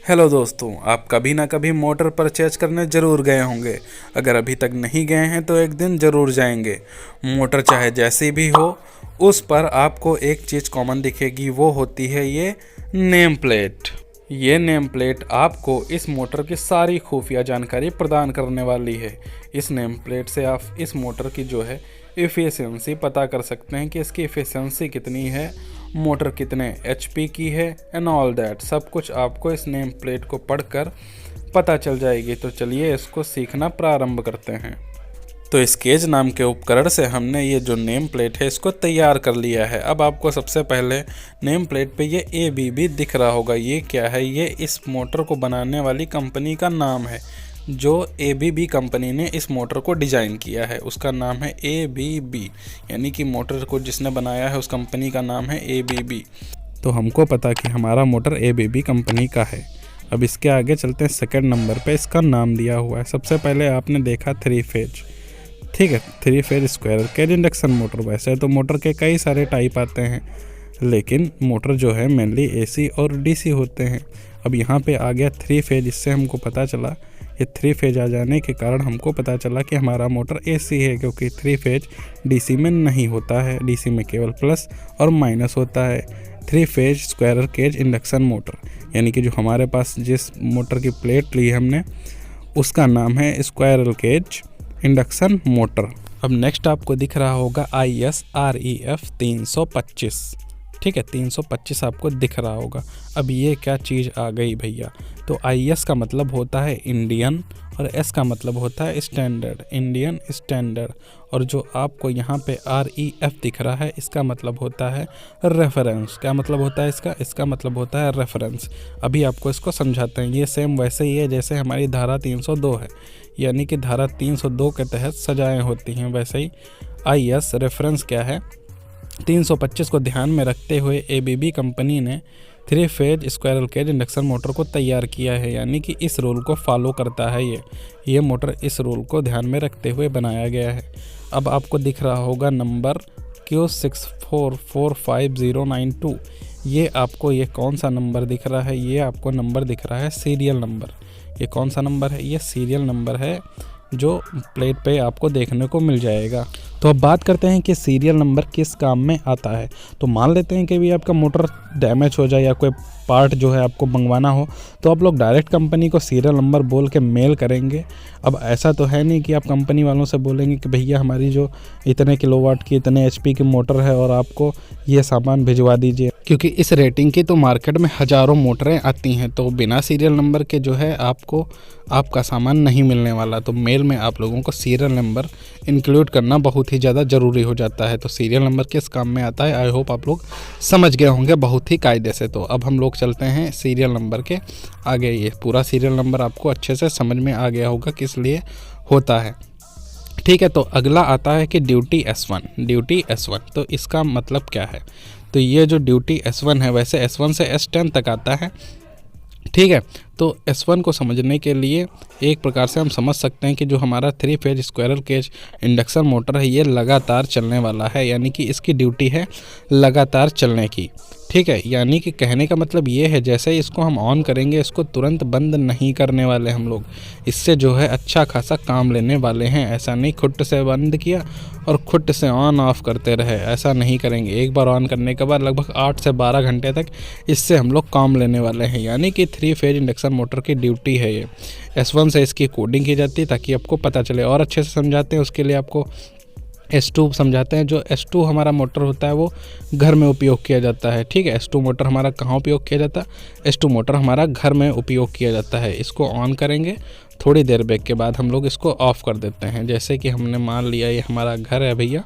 Hello दोस्तों, आप कभी ना कभी मोटर परचेज करने ज़रूर गए होंगे। अगर अभी तक नहीं गए हैं तो एक दिन ज़रूर जाएंगे। मोटर चाहे जैसी भी हो, उस पर आपको एक चीज़ कॉमन दिखेगी, वो होती है ये नेम प्लेट। ये नेम प्लेट आपको इस मोटर की सारी खुफिया जानकारी प्रदान करने वाली है। इस नेम प्लेट से आप इस मोटर की जो है एफिशिएंसी पता कर सकते हैं कि इसकी एफिशिएंसी कितनी है, मोटर कितने एचपी की है एंड ऑल दैट। सब कुछ आपको इस नेम प्लेट को पढ़कर पता चल जाएगी। तो चलिए इसको सीखना प्रारंभ करते हैं। तो स्केच नाम के उपकरण से हमने ये जो नेम प्लेट है इसको तैयार कर लिया है। अब आपको सबसे पहले नेम प्लेट पे ये ABB दिख रहा होगा। ये क्या है? ये इस मोटर को बनाने वाली कंपनी का नाम है। जो ABB कंपनी ने इस मोटर को डिज़ाइन किया है उसका नाम है ABB, यानी कि मोटर को जिसने बनाया है उस कंपनी का नाम है ABB। तो हमको पता कि हमारा मोटर ABB कंपनी का है। अब इसके आगे चलते हैं। सेकंड नंबर पे इसका नाम दिया हुआ है। सबसे पहले आपने देखा 3 फेज, ठीक है, 3 phase squirrel cage induction motor. वैसे तो मोटर के कई सारे टाइप आते हैं, लेकिन मोटर जो है मेनली AC और DC होते हैं। अब यहाँ पे आ गया 3 फेज। इससे हमको पता चला, ये 3 फेज आ जाने के कारण हमको पता चला कि हमारा मोटर AC है, क्योंकि 3 फेज DC में नहीं होता है। DC में केवल प्लस और माइनस होता है। 3 phase squirrel cage induction motor, यानी कि जो हमारे पास जिस मोटर की प्लेट ली है हमने, उसका नाम है स्क्वायरल केज इंडक्शन मोटर। अब नेक्स्ट आपको दिख रहा होगा ISREF 325, ठीक है, 325 आपको दिख रहा होगा। अब ये क्या चीज़ आ गई भैया? तो IS का मतलब होता है इंडियन और S का मतलब होता है स्टैंडर्ड, इंडियन स्टैंडर्ड। और जो आपको यहाँ पे REF दिख रहा है इसका मतलब होता है रेफरेंस। क्या मतलब होता है इसका? इसका मतलब होता है रेफरेंस। अभी आपको इसको समझाते हैं। ये सेम वैसे ही है जैसे हमारी धारा 302 है, यानी कि धारा 302 के तहत सजाएं होती हैं, वैसे ही IS रेफरेंस क्या है? 325 को ध्यान में रखते हुए ABB कंपनी ने 3 phase squirrel cage induction motor को तैयार किया है, यानी कि इस रूल को फॉलो करता है ये मोटर इस रूल को ध्यान में रखते हुए बनाया गया है। अब आपको दिख रहा होगा नंबर Q6445092। ये आपको ये कौन सा नंबर दिख रहा है? ये आपको नंबर दिख रहा है सीरियल नंबर। ये कौन सा नंबर है? ये सीरियल नंबर है जो प्लेट पे आपको देखने को मिल जाएगा। तो अब बात करते हैं कि सीरियल नंबर किस काम में आता है। तो मान लेते हैं कि भी आपका मोटर डैमेज हो जाए या कोई पार्ट जो है आपको मंगवाना हो, तो आप लोग डायरेक्ट कंपनी को सीरियल नंबर बोल के मेल करेंगे। अब ऐसा तो है नहीं कि आप कंपनी वालों से बोलेंगे कि भैया हमारी जो इतने किलोवाट की इतने HP की मोटर है और आपको ये सामान भिजवा दीजिए, क्योंकि इस रेटिंग की तो मार्केट में हज़ारों मोटरें आती हैं। तो बिना सीरियल नंबर के जो है आपको आपका सामान नहीं मिलने वाला। तो मेल में आप लोगों को सीरियल नंबर इंक्लूड करना बहुत ही ज़्यादा ज़रूरी हो जाता है। तो सीरियल नंबर किस काम में आता है, आई होप आप लोग समझ गए होंगे बहुत ही कायदे से। तो अब हम लोग चलते हैं सीरियल नंबर के आगे। ये पूरा सीरियल नंबर आपको अच्छे से समझ में आ गया होगा किस लिए होता है, ठीक है। तो अगला आता है कि ड्यूटी S1। ड्यूटी S1, तो इसका मतलब क्या है? तो ये जो ड्यूटी S1 है, वैसे S1 से S10 तक आता है, ठीक है। तो S1 को समझने के लिए एक प्रकार से हम समझ सकते हैं कि जो हमारा 3 phase squirrel cage induction motor है ये लगातार चलने वाला है, यानी कि इसकी ड्यूटी है लगातार चलने की, ठीक है। यानी कि कहने का मतलब ये है जैसे ही इसको हम ऑन करेंगे इसको तुरंत बंद नहीं करने वाले हम लोग। इससे जो है अच्छा खासा काम लेने वाले हैं। ऐसा नहीं खुट से बंद किया और खुट से ऑन ऑफ करते रहे, ऐसा नहीं करेंगे। एक बार ऑन करने के बाद लगभग 8 से 12 घंटे तक इससे हम लोग काम लेने वाले हैं। यानी कि 3 फेज इंडक्शन मोटर की ड्यूटी है ये। S1 से इसकी कोडिंग की जाती है ताकि आपको पता चले। और अच्छे से समझाते हैं उसके लिए आपको S2 समझाते हैं। जो S2 हमारा मोटर होता है वो घर में उपयोग किया जाता है, ठीक है। S2 मोटर हमारा कहाँ उपयोग किया जाता है? S2 मोटर हमारा घर में उपयोग किया जाता है। इसको ऑन करेंगे, थोड़ी देर ब्रेक के बाद हम लोग इसको ऑफ़ कर देते हैं। जैसे कि हमने मान लिया ये हमारा घर है भैया,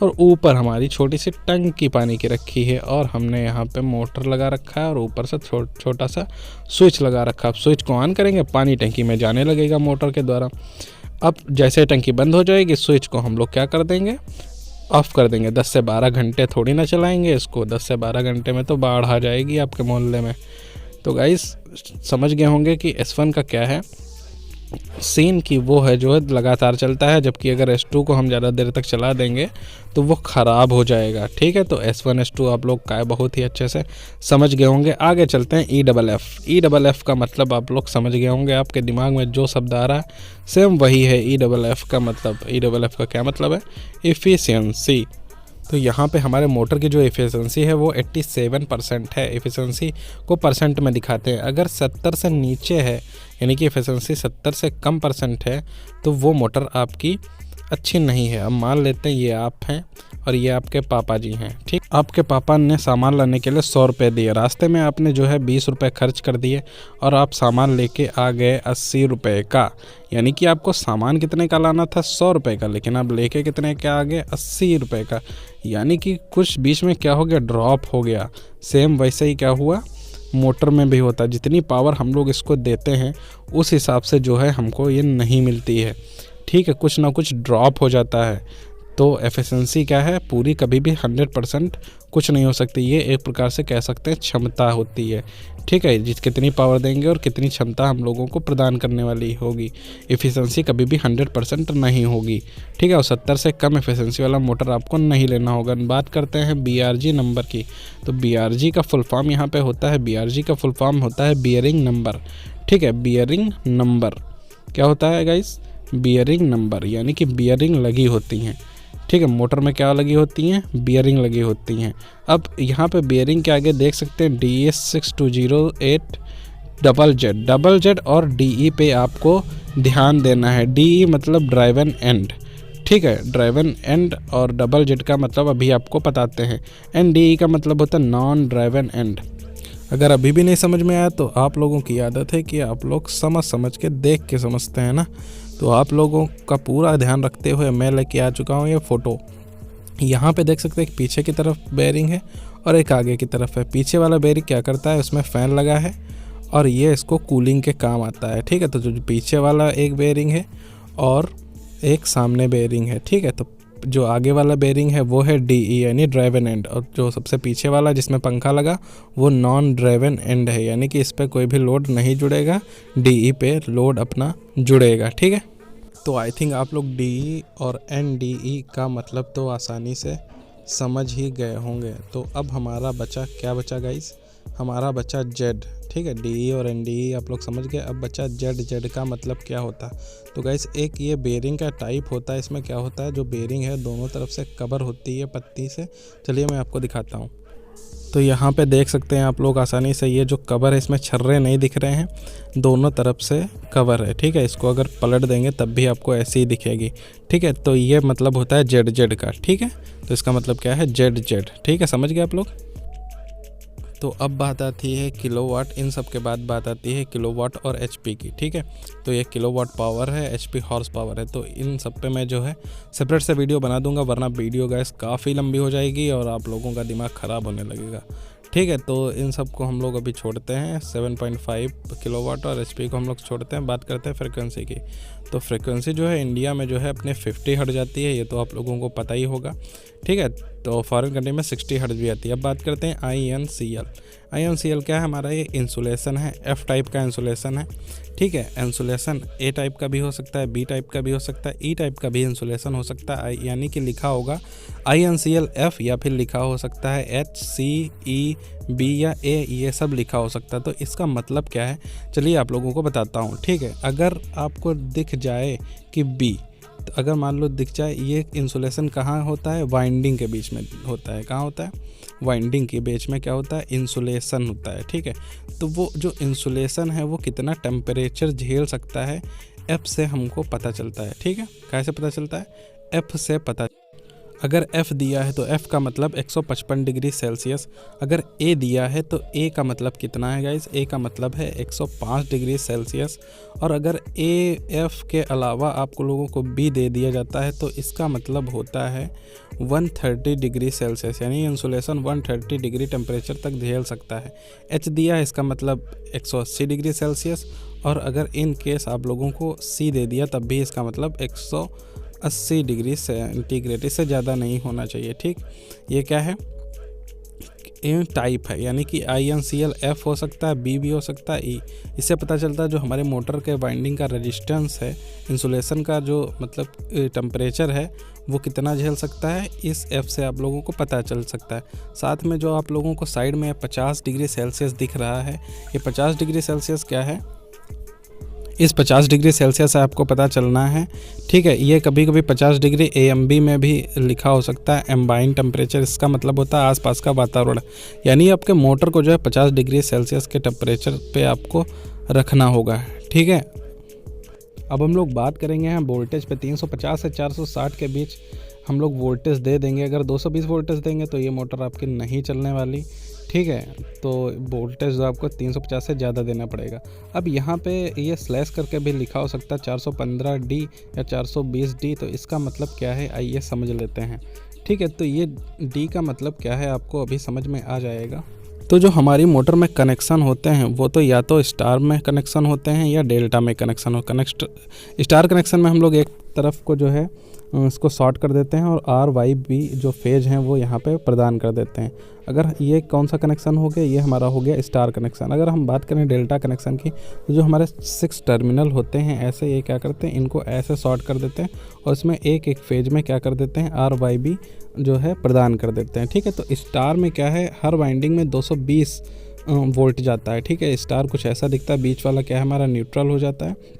और ऊपर हमारी छोटी सी टंकी पानी की रखी है और हमने यहाँ पे मोटर लगा रखा है और ऊपर से छोटा सा स्विच लगा रखा है। अब स्विच को ऑन करेंगे, पानी टंकी में जाने लगेगा मोटर के द्वारा। अब जैसे टंकी बंद हो जाएगी, स्विच को हम लोग क्या कर देंगे? ऑफ़ कर देंगे। 10 से 12 घंटे थोड़ी ना चलाएंगे इसको। 10 से 12 घंटे में तो बाढ़ आ जाएगी आपके मोहल्ले में। तो गाइस समझ गए होंगे कि S1 का क्या है। सीन की वो है जो है लगातार चलता है, जबकि अगर S2 को हम ज़्यादा देर तक चला देंगे तो वो ख़राब हो जाएगा। ठीक है, तो S1 S2 आप लोग का बहुत ही अच्छे से समझ गए होंगे। आगे चलते हैं EFF। EFF का मतलब आप लोग समझ गए होंगे, आपके दिमाग में जो शब्द आ रहा है सेम वही है EFF का मतलब। EFF का क्या मतलब है? एफिशिएंसी। तो यहाँ पे हमारे मोटर की जो एफिशिएंसी है वो 87% है। एफिशिएंसी को परसेंट में दिखाते हैं। अगर 70 से नीचे है, यानी कि एफिशिएंसी 70 से कम परसेंट है, तो वो मोटर आपकी अच्छी नहीं है। अब मान लेते हैं ये आप हैं और ये आपके पापा जी हैं। ठीक, आपके पापा ने सामान लाने के लिए 100 रुपये दिए, रास्ते में आपने जो है 20 रुपये खर्च कर दिए और आप सामान लेके आ गए 80 रुपये का। यानी कि आपको सामान कितने का लाना था? 100 रुपये का, लेकिन आप लेके कितने का आ गए? 80 रुपये का। यानी कि कुछ बीच में क्या हो गया? ड्रॉप हो गया। सेम वैसे ही क्या हुआ मोटर में भी होता है। जितनी पावर हम लोग इसको देते हैं उस हिसाब से जो है हमको ये नहीं मिलती है। ठीक है, कुछ ना कुछ ड्रॉप हो जाता है। तो एफिशिएंसी क्या है? पूरी कभी भी 100% कुछ नहीं हो सकती। ये एक प्रकार से कह सकते हैं क्षमता होती है। ठीक है, जिस कितनी पावर देंगे और कितनी क्षमता हम लोगों को प्रदान करने वाली होगी। एफिशिएंसी कभी भी 100% नहीं होगी। ठीक है, और 70 से कम एफिशिएंसी वाला मोटर आपको नहीं लेना होगा। बात करते हैं BRG नंबर की। तो BRG का फुल फॉर्म यहाँ पे होता है, BRG का फुल फॉर्म होता है बियरिंग नंबर। ठीक है, बियरिंग नंबर क्या होता है गाइस? बियरिंग नंबर, यानी कि बियरिंग लगी होती हैं। ठीक है, मोटर में क्या लगी होती हैं? बियरिंग लगी होती हैं। अब यहाँ पे बियरिंग के आगे देख सकते हैं DS6208 डबल जेड और DE पे आपको ध्यान देना है। DE मतलब ड्राइवन एंड। ठीक है, ड्राइवन एंड और डबल जेड का मतलब अभी आपको बताते हैं। NDE का मतलब होता है नॉन ड्राइवन एंड। अगर अभी भी नहीं समझ में आया तो आप लोगों की आदत है कि आप लोग समझ के देख के समझते हैं ना। तो आप लोगों का पूरा ध्यान रखते हुए मैं लेके आ चुका हूँ ये फ़ोटो। यहाँ पे देख सकते हैं एक पीछे की तरफ बेयरिंग है और एक आगे की तरफ है। पीछे वाला बेयरिंग क्या करता है? उसमें फ़ैन लगा है और ये इसको कूलिंग के काम आता है। ठीक है, तो जो पीछे वाला एक बेयरिंग है और एक सामने बेयरिंग है। ठीक है, तो जो आगे वाला बेयरिंग है वो है DE यानी ड्राइवन एंड, और जो सबसे पीछे वाला जिसमें पंखा लगा वो नॉन ड्राइवन एंड है, यानी कि इस पर कोई भी लोड नहीं जुड़ेगा, DE पे लोड अपना जुड़ेगा। ठीक है, तो आई थिंक आप लोग DE और NDE का मतलब तो आसानी से समझ ही गए होंगे। तो अब हमारा बचा क्या बचा गाइस? हमारा बचा Z। ठीक है, DE और NDE आप लोग समझ गए। अब बचा Z का मतलब क्या होता है? तो गाइस एक ये बेयरिंग का टाइप होता है। इसमें क्या होता है? जो बेयरिंग है दोनों तरफ से कवर होती है पत्ती से। चलिए मैं आपको दिखाता हूँ। तो यहाँ पे देख सकते हैं आप लोग आसानी से, ये जो कवर है इसमें छर्रे नहीं दिख रहे हैं, दोनों तरफ से कवर है। ठीक है, इसको अगर पलट देंगे तब भी आपको ऐसी ही दिखेगी। ठीक है, तो ये मतलब होता है Z का। ठीक है, तो इसका मतलब क्या है? Z। ठीक है, समझ गए आप लोग। तो अब बात आती है किलोवाट। इन सब के बाद बात आती है किलोवाट और HP की। ठीक है, तो ये किलोवाट पावर है, HP हॉर्स पावर है। तो इन सब पे मैं जो है सेपरेट से वीडियो बना दूंगा, वरना वीडियो गैस काफ़ी लंबी हो जाएगी और आप लोगों का दिमाग ख़राब होने लगेगा। ठीक है, तो इन सब को हम लोग अभी छोड़ते हैं। 7.5 किलोवाट और HP को हम लोग छोड़ते हैं। बात करते हैं फ्रिक्वेंसी की। तो फ्रिक्वेंसी जो है इंडिया में जो है अपने 50 हर्ट्ज जाती है, ये तो आप लोगों को पता ही होगा। ठीक है, तो फॉरेन कंट्री में 60 हर्ट्ज भी आती है। अब बात करते हैं INCL। INCL क्या है? हमारा ये इंसुलेशन है, F टाइप का इंसुलेशन है। ठीक है, इंसुलेशन A टाइप का भी हो सकता है, B टाइप का भी हो सकता है, E टाइप का भी इंसुलेशन हो सकता है। यानी कि लिखा होगा INCL F या फिर लिखा हो सकता है HCEB या A, ये सब लिखा हो सकता है। तो इसका मतलब क्या है? चलिए आप लोगों को बताता हूँ। ठीक है, अगर आपको दिख जाए कि B, तो अगर मान लो दिख जाए, ये इंसुलेशन कहाँ होता है? वाइंडिंग के बीच में होता है। कहाँ होता है? वाइंडिंग के बीच में क्या होता है? इंसुलेशन होता है। ठीक है, तो वो जो इंसुलेशन है वो कितना टेम्परेचर झेल सकता है, F से हमको पता चलता है। ठीक है, कैसे पता चलता है? F से पता। अगर F दिया है तो F का मतलब 155 डिग्री सेल्सियस। अगर A दिया है तो A का मतलब कितना है गाइस? A का मतलब है 105 डिग्री सेल्सियस। और अगर F के अलावा आपको लोगों को B दे दिया जाता है तो इसका मतलब होता है 130 डिग्री सेल्सियस, यानी इंसुलेशन 130 डिग्री टेम्परेचर तक झेल सकता है। H दिया है, इसका मतलब 180 डिग्री सेल्सियस। और अगर इन केस आप लोगों को C दे दिया तब भी इसका मतलब 180 डिग्री सेंटीग्रेड, इससे ज़्यादा नहीं होना चाहिए। ठीक, ये क्या है? टाइप है, यानी कि INCL F हो सकता है, B भी हो सकता है, E। इससे पता चलता है जो हमारे मोटर के वाइंडिंग का रेजिस्टेंस है, इंसुलेशन का जो मतलब टेम्परेचर है वो कितना झेल सकता है, इस F से आप लोगों को पता चल सकता है। साथ में जो आप लोगों को साइड में 50 डिग्री सेल्सियस दिख रहा है, ये 50 डिग्री सेल्सियस क्या है, इस 50 डिग्री सेल्सियस से आपको पता चलना है, ठीक है। ये कभी कभी 50 डिग्री AMB में भी लिखा हो सकता है, एम्बाइन टेम्परेचर। इसका मतलब होता है आसपास का वातावरण, यानी आपके मोटर को जो है 50 डिग्री सेल्सियस के टेम्परेचर पे आपको रखना होगा, ठीक है। अब हम लोग बात करेंगे हैं वोल्टेज पे। 350 से 460 के बीच हम लोग वोल्टेज दे देंगे। अगर 220 वोल्टेज देंगे तो ये मोटर आपकी नहीं चलने वाली, ठीक है। तो वोल्टेज जो आपको 350 से ज़्यादा देना पड़ेगा। अब यहाँ पे ये स्लैश करके भी लिखा हो सकता है 415D या 420D, तो इसका मतलब क्या है आइए समझ लेते हैं, ठीक है। तो ये D का मतलब क्या है आपको अभी समझ में आ जाएगा। तो जो हमारी मोटर में कनेक्शन होते हैं वो तो या तो स्टार में कनेक्शन होते हैं या डेल्टा में कनेक्शन हो। स्टार कनेक्शन में हम लोग एक तरफ को जो है इसको शॉर्ट कर देते हैं और RYB जो फेज हैं वो यहाँ पे प्रदान कर देते हैं। अगर ये कौन सा कनेक्शन हो गया, ये हमारा हो गया स्टार कनेक्शन। अगर हम बात करें डेल्टा कनेक्शन की, तो जो हमारे 6 टर्मिनल होते हैं ऐसे, ये क्या करते हैं, इनको ऐसे शॉर्ट कर देते हैं और इसमें एक एक फेज में क्या कर देते हैं, RYB जो है प्रदान कर देते हैं, ठीक है। तो स्टार में क्या है, हर वाइंडिंग में 220 वोल्ट जाता है, ठीक है। स्टार कुछ ऐसा दिखता है, बीच वाला क्या है हमारा न्यूट्रल हो जाता है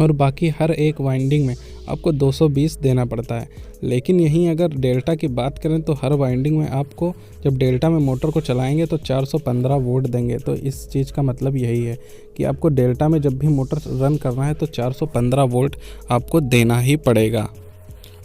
और बाकी हर एक वाइंडिंग में आपको 220 देना पड़ता है। लेकिन यहीं अगर डेल्टा की बात करें तो हर वाइंडिंग में आपको, जब डेल्टा में मोटर को चलाएंगे तो 415 वोल्ट देंगे। तो इस चीज़ का मतलब यही है कि आपको डेल्टा में जब भी मोटर रन करना है तो 415 वोल्ट आपको देना ही पड़ेगा।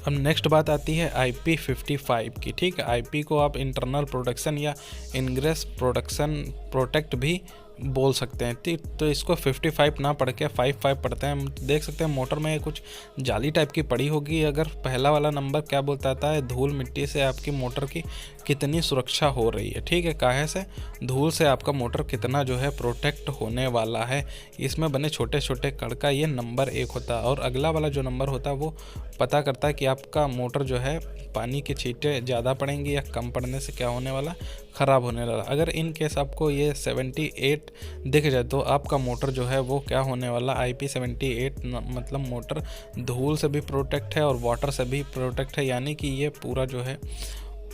अब नेक्स्ट बात आती है IP55 की, ठीक है। IP को आप इंटरनल प्रोडक्शन या इनग्रेस प्रोडक्शन प्रोटेक्ट भी बोल सकते हैं, ठीक। तो इसको 55 ना पढ़ के 55 पढ़ते हैं। देख सकते हैं मोटर में कुछ जाली टाइप की पड़ी होगी। अगर पहला वाला नंबर क्या बोलता है, धूल मिट्टी से आपकी मोटर की कितनी सुरक्षा हो रही है, ठीक है। काहे से, धूल से आपका मोटर कितना जो है प्रोटेक्ट होने वाला है, इसमें बने छोटे छोटे कण का ये नंबर 1 होता है। और अगला वाला जो नंबर होता है वो पता करता है कि आपका मोटर जो है पानी की छींटें ज़्यादा पड़ेंगी या कम पड़ने से क्या होने वाला, ख़राब होने वाला। अगर इन केस आपको ये 78 दिख जाए तो आपका मोटर जो है वो क्या होने वाला, IP78 मतलब मोटर धूल से भी प्रोटेक्ट है और वाटर से भी प्रोटेक्ट है, यानी कि ये पूरा जो है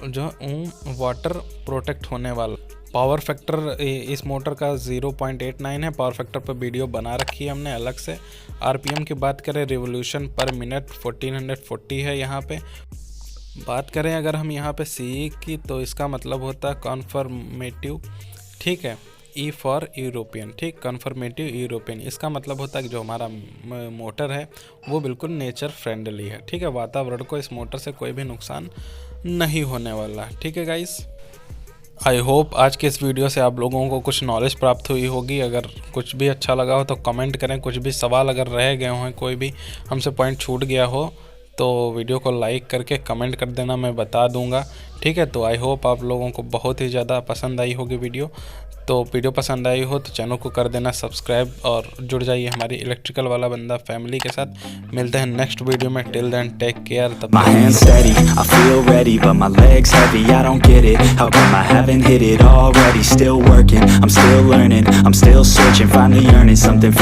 जो वाटर प्रोटेक्ट होने वाला। पावर फैक्टर इस मोटर का 0.89 है। पावर फैक्टर पर वीडियो बना रखी है हमने अलग से। RPM की बात करें, रिवोल्यूशन पर मिनट 1440 है। यहाँ पे बात करें अगर हम यहाँ पे CE की, तो इसका मतलब होता है कन्फर्मेटिव, ठीक है। E फॉर यूरोपियन, ठीक, कन्फर्मेटिव यूरोपियन। इसका मतलब होता है कि जो हमारा मोटर है वो बिल्कुल नेचर फ्रेंडली है, ठीक है। वातावरण को इस मोटर से कोई भी नुकसान नहीं होने वाला, ठीक है गाइस। आई होप आज के इस वीडियो से आप लोगों को कुछ नॉलेज प्राप्त हुई होगी। अगर कुछ भी अच्छा लगा हो तो कमेंट करें। कुछ भी सवाल अगर रह गए हों, कोई भी हमसे पॉइंट छूट गया हो तो वीडियो को लाइक करके कमेंट कर देना, मैं बता दूंगा, ठीक है। तो आई होप आप लोगों को बहुत ही ज़्यादा पसंद आई होगी वीडियो। तो वीडियो पसंद आई हो तो चैनल को कर देना सब्सक्राइब और जुड़ जाइए हमारी इलेक्ट्रिकल वाला बंदा फैमिली के साथ। मिलते हैं नेक्स्ट वीडियो में। Till then take care. My hands steady, I feel ready, but my legs heavy, I don't get it. How come I haven't hit it already? Still working, I'm still learning, I'm still searching, finally earning something.